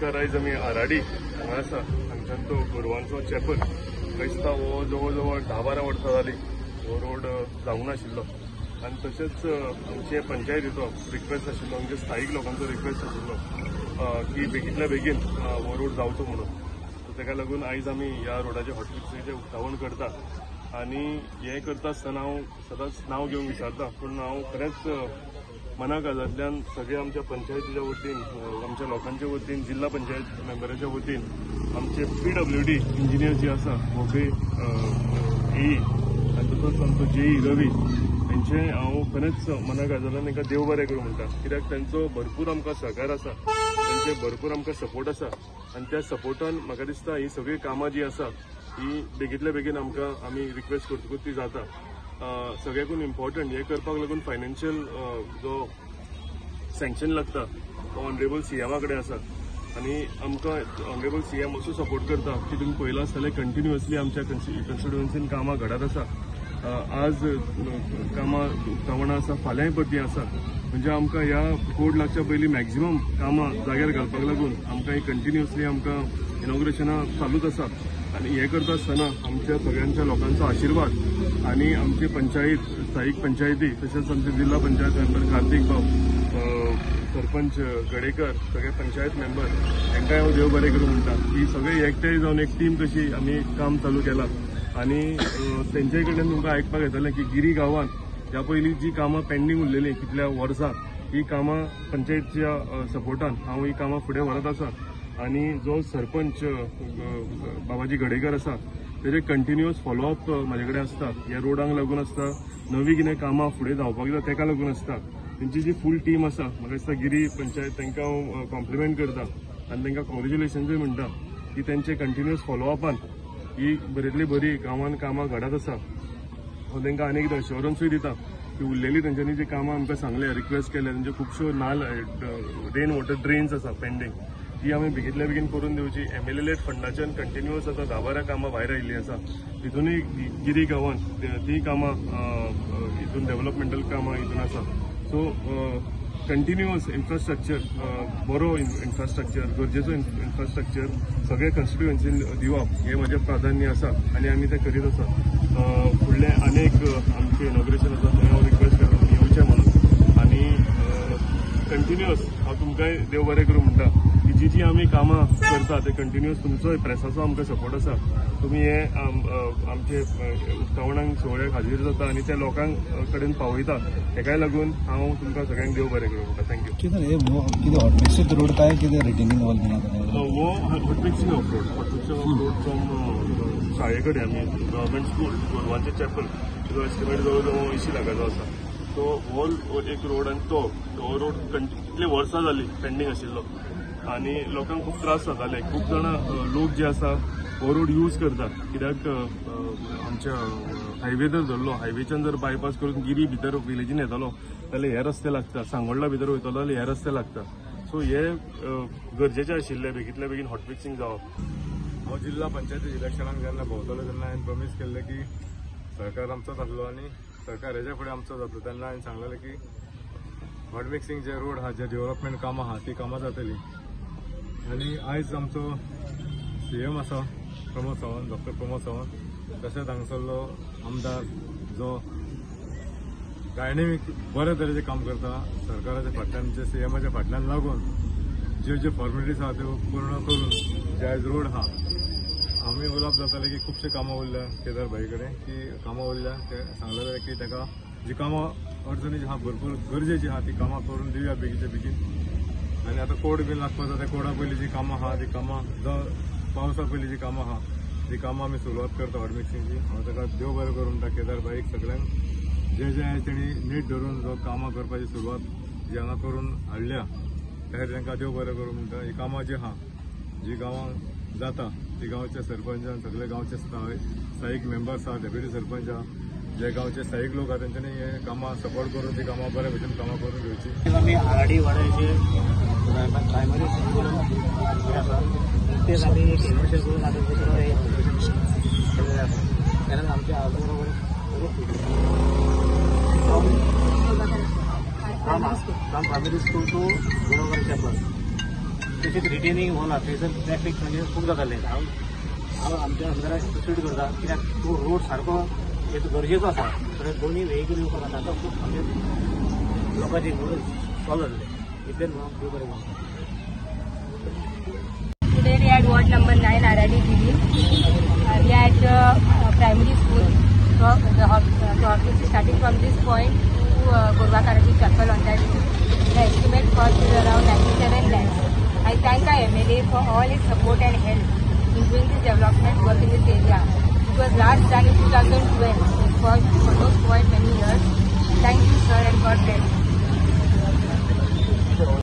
नमस्कार. आयज आमी आराडी हांगा आसा. हांगच्यान तो गोरवांचो चॅपल दिसता हो जवळ जवळ 10-12 वर्सां जाली हो रोड जावंक नाशिल्लो. आनी तशेंच आमचे पंचायतीचो रिक्वेस्ट आशिल्लो, आमच्या स्थायीक लोकांचो रिक्वेस्ट आशिल्लो की बेगींतल्या बेगीन हो रोड जावचो म्हणून. सो ताका लागून आयज आमी ह्या रोडाचे हॉटफिक्सीचें उक्तावण करता. आनी हें करता आसतना हांव सदांच नांव घेवन विचारता, पूण हांव खरेंच मना काळजांतल्यान सगळे आमच्या पंचायतीच्या वतीन, आमच्या लोकांच्या वतीन, जिल्हा पंचायत मेंबराच्या वतीन, आमचे PWD इंजिनियर जे आसा मोबे AE आनी तसोच आमचो JE रवी हांचे हांव खरेंच मना काळजांतल्यान तांकां देव बरें करूं म्हणटा. कित्याक तांचो भरपूर आमकां सहकार आसा, तांचे भरपूर आमकां सपोर्ट आसा. आनी त्या सपोर्टान म्हाका दिसता ही सगळीं कामां जी आसा ही बेगींतल्या बेगीन आमकां आमी रिक्वेस्ट करतकूच ती जाता. सगळ्याकून इम्पॉर्टंट हे करपाक लागून फायनान्शियल जो सँक्शन लागता तो ऑनरेबल CM कडेन आसा. आनी आमकां ऑनरेबल CM असो सपोर्ट करता की तुमी पळयलां आसतलें कंटिन्युअसली आमच्या कन्स्टिट्युएन्सीन कामां घडत आसा. आज कामां उक्तावणां आसा, फाल्यांय परती आसा. म्हणजे आमकां ह्या कोड लागच्या पयलीं मॅक्झिमम कामां जाग्यार घालपाक लागून आमकां ही कंटिन्युअसली आमकां इनॉग्रेशनां चालूच आसा. आनी हें करता आसतना आमच्या सगळ्यांच्या लोकांचो आशिर्वाद आनी आमचे पंचायत, स्थायीक पंचायती, तशेंच आमचे जिल्हा पंचायत मेंबर कार्तिक भाऊ, सरपंच गडेकर, सगळे पंचायत मेंबर हांकांय हांव देव बरें करूं म्हणटा. ही सगळे एकठांय जावन एक टीम कशी आमी काम चालू केलां. आनी तेंचे कडल्यान तुमकां आयकपाक येतलें की गिरी गांवांत ह्या पयलीं जी कामां पेंडींग उरलेलीं कितल्या वर्सां, ही कामां पंचायतीच्या सपोर्टान हांव ही कामां फुडें व्हरत आसा. आनी जो सरपंच बाबाजी गडेकर आसा तेजे कंटिन्युअस फॉलोअप म्हाजे कडेन आसता. ह्या रोडांक लागून आसता, नवी कितें कामां फुडें जावपाक जाय ताका लागून आसता. तेंची जी फूल टीम आसा, म्हाका दिसता गिरी पंचायत तांकां हांव कॉम्प्लिमेंट करता आनी तांकां कॉंग्रेच्युलेशन्सूय म्हणटा की तेंचे कंटिन्युअस फॉलोअपान ही बरींतली बरी गांवांत कामां घडत आसा. हांव तांकां आनी एकदां अश्युरन्सूय दिता की उरलेली तेंच्यांनी जी कामां आमकां सांगले, रिक्वेस्ट केले, तेंच्यो खुबश्यो रेन वॉटर ड्रेन्स आसा पेंडींग, ती आमी बेगींतल्या बेगीन करून दिवची. MLLAD फंडाच्यान कंटिन्युअस आतां 10-12 कामां भायर आयिल्लीं आसा. तितूनय गिरी गांवांत ती कामां हितून डेव्हलपमेंटल कामां हितून आसा. सो कंटिन्युअस इन्फ्रास्ट्रक्चर, बरो इन्फ्रास्ट्रक्चर, गरजेचो इन्फ्रास्ट्रक्चर सगळे कन्स्टिट्युएन्सीन दिवप हें म्हजें प्राधान्य आसा आनी आमी तें करीत आसा. फुडले अनेक आमचें इनॉग्रेशन आसा थंय हांव रिक्वेस्ट करता येवचें म्हणून. आनी कंटिन्युअस हांव तुमकांय देव बरें करूं म्हणटा की जी आमी कामां करता ते कंटिन्युअस तुमचो प्रेसाचो आमकां सपोर्ट आसा. तुमी हे आमचे उक्तावणाक सुवाळ्याक हाजीर जाता आनी ते लोकांक कडेन पावयता. हेकाय लागून हांव तुमकां सगळ्यांक देव बरें करूं म्हणटा. थँक्यू. कितें हॉटमिक्सींग रोड काय कितें रिटेनिंग वॉल हो hot mixing of road, hot mixing of road from शाळे कडेन आमी गव्हर्मेंट स्कूल गोरवांचें चॅपल, जो एस्टिमेट जवळ जवळ 80 लाखाचो आसा. तो हो एक रोड आनी तो रोड कितले वर्सां जाली पेंडींग आशिल्लो आनी लोकांक खूब त्रास जाताले. खूब जाणां लोक जे आसा हो रोड यूज करतात. कित्याक आमच्या हायवे जर धरलो, हायवेच्यान जर बायपास करून गिरी भितर विलेजीन येतलो जाल्यार हे रस्ते लागता, सांगोळडा भितर वयतलो जाल्यार हे रस्ते लागता. सो हे गरजेचें आशिल्लें बेगींतल्या बेगीन हॉटफिक्सींग जावप. हांव जिल्हा पंचायती इलेक्शनाक जेन्ना भोंवतलो तेन्ना हांवें प्रॉमीस केल्लें की सरकार आमचोच आसलो आनी सरकार हेजे फुडें आमचो जातलो. तेन्ना हांवें सांगलेलें की हॉटमिक्सींग जे रोड आहा, जे डेव्हलपमेंट कामां आहा ती कामां जातली. आनी आयज आमचो CM आसा प्रमोद सावंत, डॉक्टर प्रमोद सावंत, तशेंच हांगसरलो आमदार जो डायनेमीक बरे तरेचें काम करता सरकाराच्या फाटल्यान, जे CMच्या फाटल्यान लागून ज्यो फॉर्मेलिटीज आहा त्यो पूर्ण करून जे आयज रोड आहा आमी उलोवप जातालें की खुबशे कामां उरल्या केदार भाई कडेन, की कामां उरल्या ते सांगलेले की ताका जी कामां अडचणी जी आहा भरपूर गरजेची आहा ती कामां करून दिवया बेगीच्या बेगीन. आनी आतां कोड बीन लागपाचो, त्या कोडा पयलीं जी कामां आहा ती कामां, जो पावसा पयलीं जी कामां आहा ती कामां आमी सुरवात करता हॉटमिक्सींगची. हांव ताका देव बरें करूं म्हणटा केदार भाईक सगळ्यांक, जे तेणी नीट धरून जो कामां करपाची सुरवात जी हांगा करून हाडल्या त्या तांकां देव बरें करूं म्हणटा. ही कामां जी आहा जी गांवांत जाता ती गांवच्या सरपंचान, सगळे गांवचे स्थायीक मेंबर्स आहा, डेप्युटी सरपंच आहा, जे गांवचे स्थायीक लोक आहा तेंच्यांनी हे कामां सपोर्ट करून ती कामां बऱ्या भशेन कामां करून घेवची. आमी आराडी वाड्याचे प्रायमरी स्कूल आसा तेच आमी एक इन्व्हेस्टमेंट करून आतां दुसरो केलेले आसा. तेन्ना आमच्या आजूबरोबर फ्रॉम प्रायमरी स्कूल टू गोरवांचें चॅपल तशेंच रिटेनिंग वॉला थंयसर ट्रॅफिक म्हणजे खूब जातालें. हांव आमच्या आमदाराक सुट करता कित्याक तो रोड सारको गरजेचो आसा. तर दोन्ही व्हेकल येवपाक ताका खूब म्हणजे लोकांची सॉल्व जातले. इतलें न्हू देव बरें करूं. Today we at ward number 9 RID GD. We are at primary school. So the office is starting from this point to Gorva Karachi Chapel on that road. The estimate cost is around 97 lakhs. I thank our MLA for all his support and help in doing this development work in this area. It was last done in 2012. It was for those quite many years. Thank you, sir, and God bless.